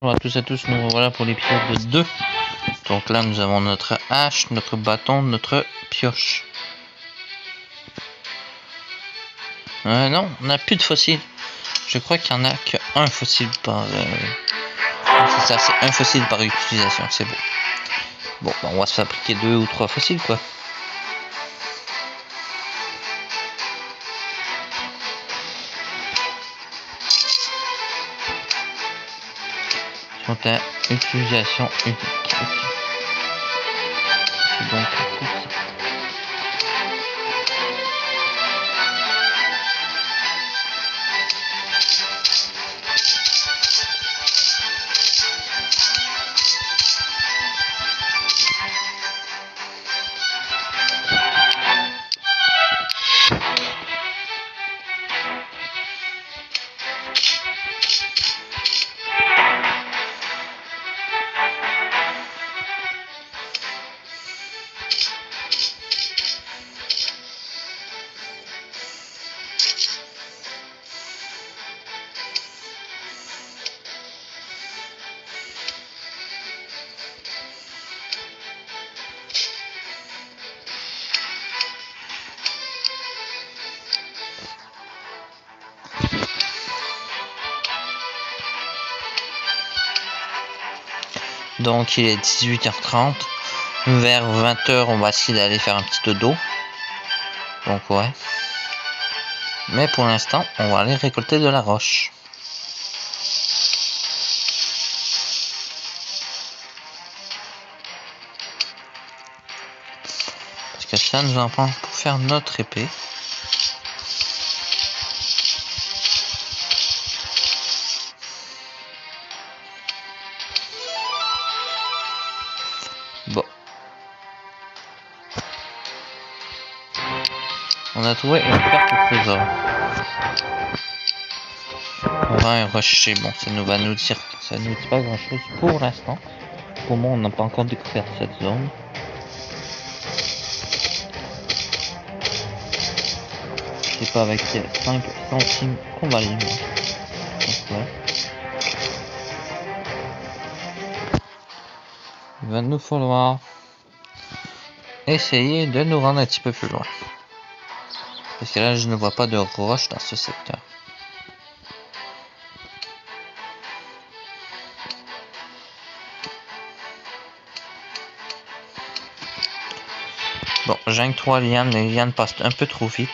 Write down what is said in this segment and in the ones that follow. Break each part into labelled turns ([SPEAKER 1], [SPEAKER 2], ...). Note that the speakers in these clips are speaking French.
[SPEAKER 1] Bonjour à tous, nous revoilà pour l'épisode 2. Donc là nous avons notre hache, notre bâton, notre pioche. Non, on n'a plus de fossiles. Je crois qu'il n'y en a qu'un fossile par... c'est ça, c'est un fossile par utilisation, c'est beau. Bon, bah, on va se fabriquer 2 ou 3 fossiles quoi. Sont à utilisation unique. C'est donc tout ça. Donc il est 18h30, vers 20h on va essayer d'aller faire un petit dodo. Donc ouais. Mais pour l'instant on va aller récolter de la roche. Parce que ça nous en prend pour faire notre épée. Bon. On a trouvé une carte au trésor. On va un rocher. Bon, ça nous va nous dire. Ça nous dit pas grand chose pour l'instant. Pour moi, on n'a pas encore découvert cette zone. C'est pas avec 5 centimes qu'on va aller. Donc, ouais. Il va nous falloir essayer de nous rendre un petit peu plus loin. Parce que là, je ne vois pas de roche dans ce secteur. Bon, j'ai 3 lianes. Les lianes passent un peu trop vite.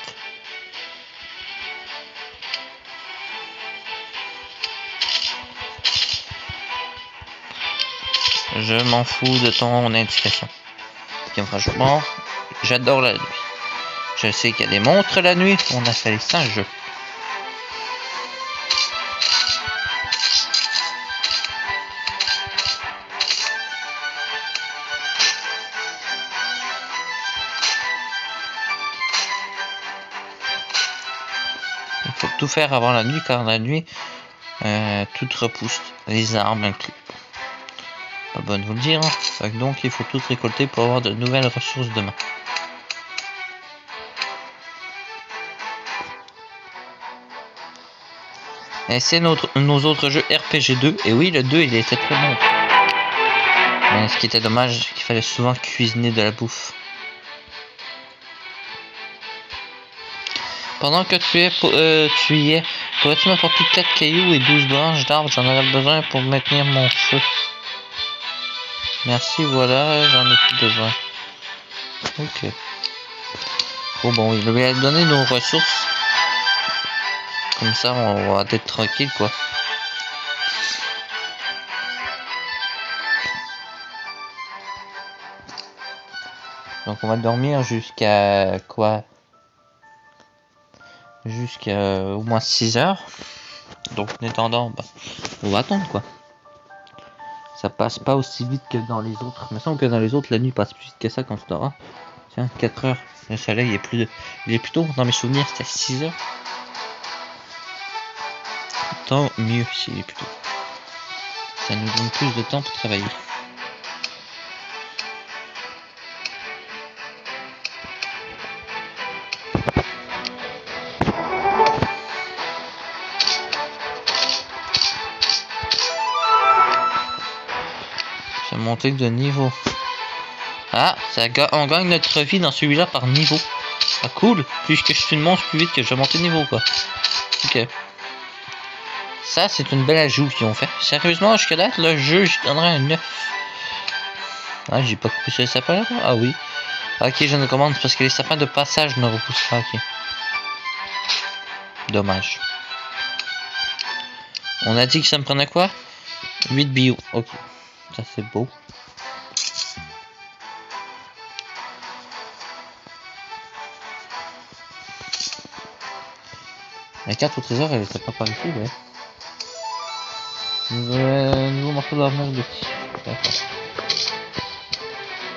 [SPEAKER 1] Je m'en fous de ton indication. Parce que franchement, j'adore la nuit. Je sais qu'il y a des montres la nuit. On a fait ça un jeu. Il faut tout faire avant la nuit, car la nuit, tout repousse. Les arbres inclus. Pas besoin de vous le dire. Hein. Donc il faut tout récolter pour avoir de nouvelles ressources demain. Et c'est nos autres jeux RPG 2. Et oui, le 2 il était très bon. Mais ce qui était dommage, c'est qu'il fallait souvent cuisiner de la bouffe. Pendant que tu y es, pourrais-tu m'apporter 4 cailloux et 12 branches d'arbres? J'en aurais besoin pour maintenir mon feu. Merci, voilà, j'en ai plus besoin. Ok. Bon, il va donner nos ressources. Comme ça, on va être tranquille, quoi. Donc, on va dormir jusqu'à quoi? Jusqu'à au moins 6 heures. Donc, en attendant, bah, on va attendre, quoi. Ça passe pas aussi vite que dans les autres. Il me semble que dans les autres, la nuit passe plus vite que ça quand tu dors. Tiens, 4 heures. Le soleil est plus... Il est plutôt, dans mes souvenirs, c'était 6 heures. Tant mieux s'il est plus tôt. Ça nous donne plus de temps pour travailler. Monter de niveau. Ah, on gagne notre vie dans celui-là par niveau. Ah cool, plus que je suis une monstre, plus vite que je vais monter de niveau quoi. Ok. Ça c'est une belle ajout qu'ils ont fait. Sérieusement, jusqu'à date, le jeu, je donnerais un 9. Ah, j'ai pas coupé ce sapin là? Ah oui. Ok, je ne commande parce que les sapins de passage ne repoussent pas. Ok. Dommage. On a dit que ça me prenait quoi? 8 bio. Ok. Ça c'est beau. La carte au trésor, elle était pas par ici, ouais. Nouveau morceau d'armure de tir. D'accord.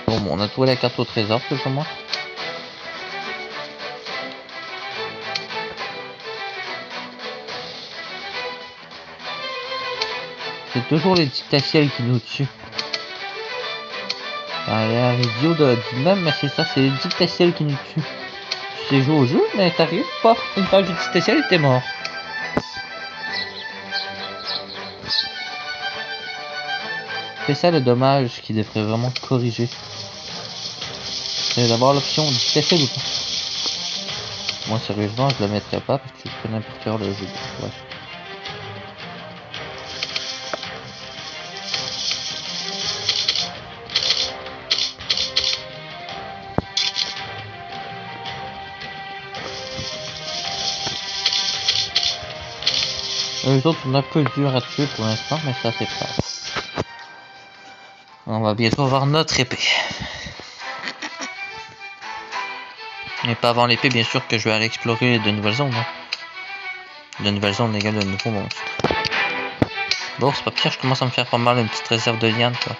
[SPEAKER 1] Bon, on a trouvé la carte au trésor, plus ou moins. C'est toujours les dictatiels qui nous tuent. Ça a l'air idiot de dire même, mais c'est ça, c'est les dictatiels qui nous tuent. Tu sais jouer au jeu, mais t'arrives pas. Une page de dictatiel et t'es mort. C'est ça le dommage qui devrait vraiment corriger. C'est d'avoir l'option dictatiel ou pas. Moi sérieusement je le mettrais pas parce que je connais par cœur le jeu. Ouais. Les autres sont un peu durs à tuer pour l'instant, mais ça c'est pas. On va bientôt avoir notre épée. Et pas avant l'épée, bien sûr, que je vais aller explorer de nouvelles zones. Hein. De nouvelles zones égale de nouveaux monstres. Bon, c'est pas pire, je commence à me faire pas mal une petite réserve de lianes, quoi.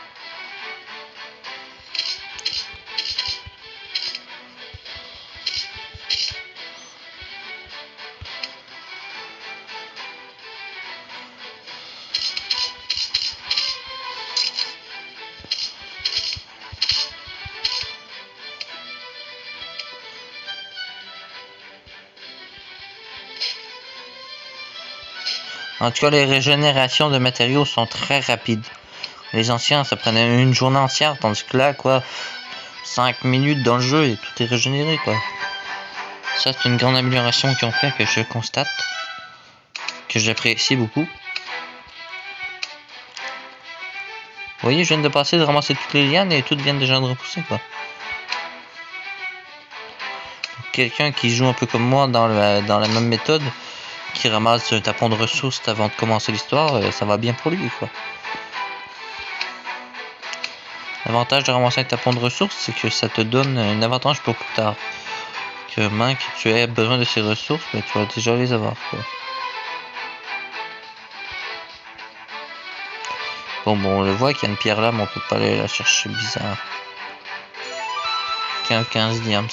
[SPEAKER 1] En tout cas, les régénérations de matériaux sont très rapides. Les anciens, ça prenait une journée entière, tandis que là, quoi, 5 minutes dans le jeu et tout est régénéré, quoi. Ça, c'est une grande amélioration qu'ils ont fait, que je constate, que j'apprécie beaucoup. Vous voyez, je viens de passer de ramasser toutes les lianes et toutes viennent déjà de repousser, quoi. Quelqu'un qui joue un peu comme moi dans la même méthode, qui ramasse un tapon de ressources avant de commencer l'histoire, ça va bien pour lui, quoi. L'avantage de ramasser un tapon de ressources, c'est que ça te donne un avantage pour plus tard. Que même que tu aies besoin de ces ressources, mais tu vas déjà les avoir, quoi. Bon, on le voit qu'il y a une pierre là, mais on peut pas aller la chercher, bizarre. 15 diams.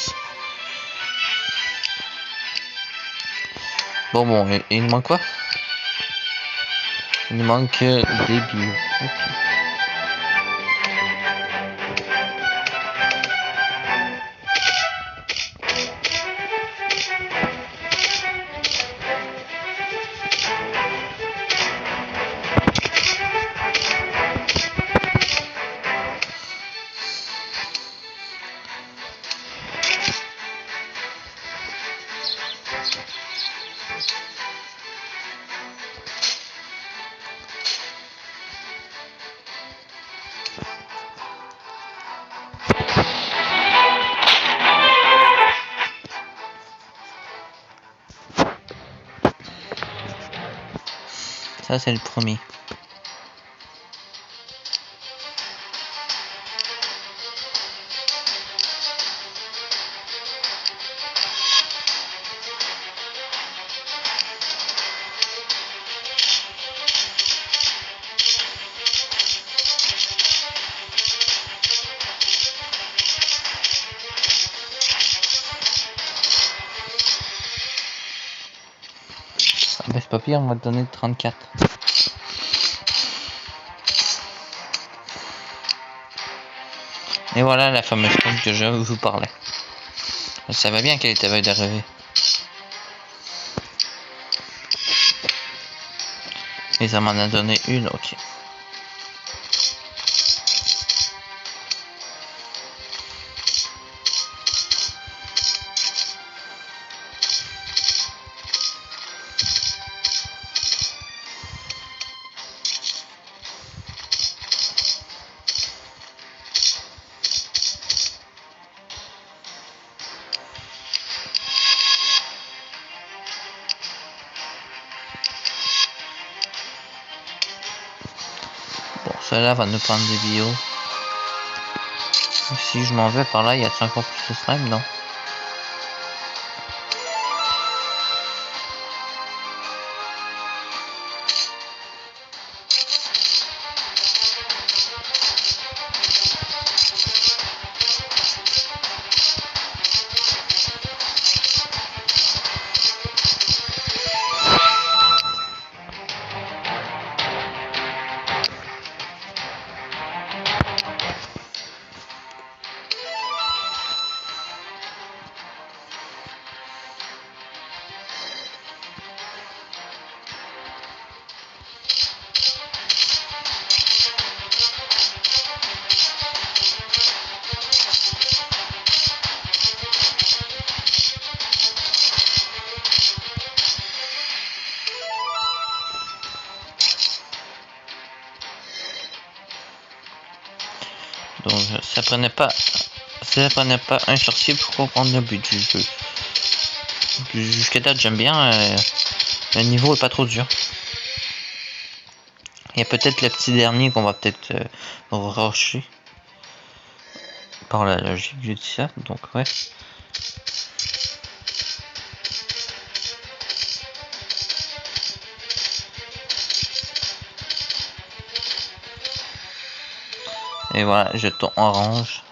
[SPEAKER 1] Bon, il nous manque quoi? Il nous manque des bio. Okay. Ça c'est le premier. Ben, c'est pas pire, on va te donner 34. Et voilà la fameuse tombe que je vous parlais. Je savais bien qu'elle était veille d'arriver. Et ça m'en a donné une, ok. cela va nous prendre des bio. Si je m'en vais par là, il y a encore plus de slime, non? Donc ça prenait pas un sorcier pour comprendre le but du jeu. Jusqu'à date j'aime bien, le niveau est pas trop dur. Il y a peut-être le petit dernier qu'on va peut-être rusher. Par la logique je dis ça, donc ouais. Et voilà, jeton orange.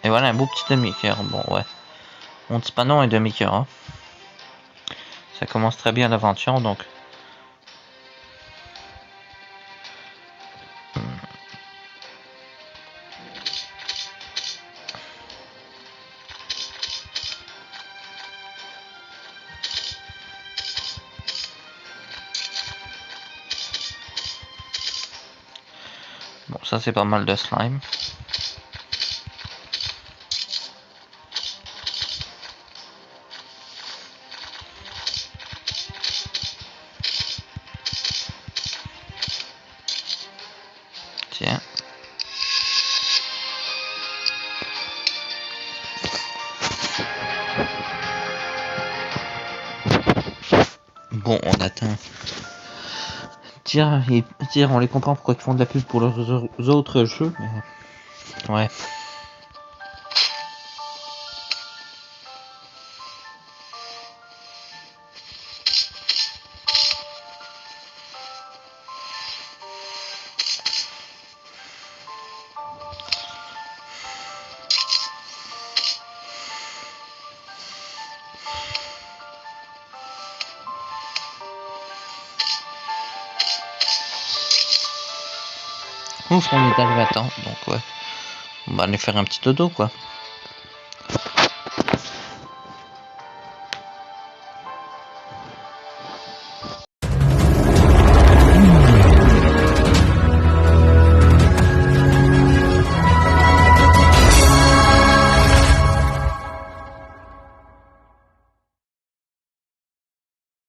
[SPEAKER 1] Et voilà un beau petit demi-cœur. Bon ouais. On dit pas non un demi-cœur. Hein. Ça commence très bien l'aventure donc. Bon ça c'est pas mal de slime. Tiens. Bon, on atteint. Dire, on les comprend pourquoi ils font de la pub pour leurs autres jeux, mais... Ouais. Ouf, on est arrivé à temps, donc ouais. On va aller faire un petit dodo, quoi.